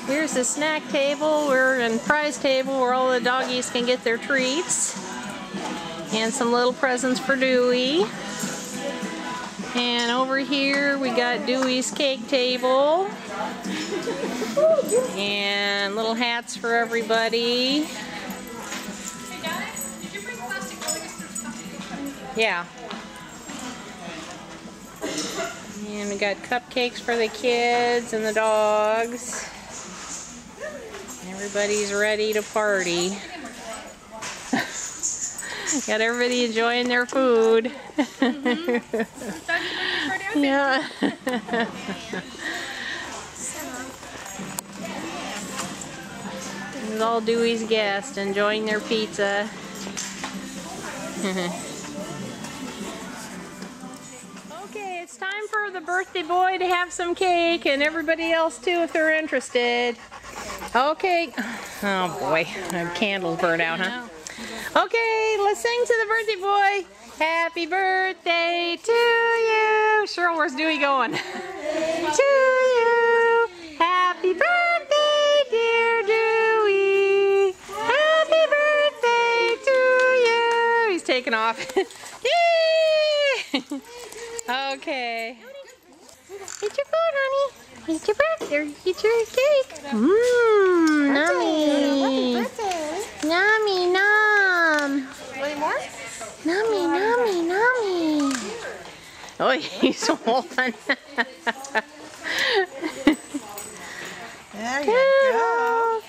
Here's the snack table. We're in prize table where all the doggies can get their treats. And some little presents for Dewey. And over here we got Dewey's cake table. And little hats for everybody. Yeah. And we got cupcakes for the kids and the dogs. Everybody's ready to party. Got everybody enjoying their food. Yeah. This is all Dewey's guests enjoying their pizza. Okay, it's time for the birthday boy to have some cake, and everybody else too if they're interested. Okay. Oh boy, candles burn out, huh? Okay, let's sing to the birthday boy. Happy birthday to you. Cheryl, where's Dewey going? To you. Happy birthday, dear Dewey. Happy birthday to you. He's taking off. Yay! Okay. Eat your food, honey. Eat your birthday. Eat your cake. Mmm, nummy. Nummy, nom. Any more? Nummy, nummy, nummy. Oh, he's holding. There you go.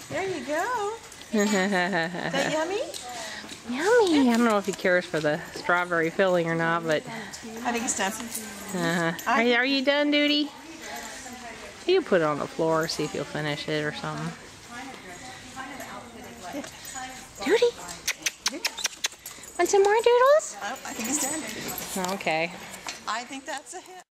There you go. Is that yummy? Yummy. I don't know if he cares for the strawberry filling or not, but... I think it's done. Are you done, Duty? You put it on the floor, see if you'll finish it or something. Duty? Want some more doodles? Oh, I think it's done. Okay. I think that's a hit.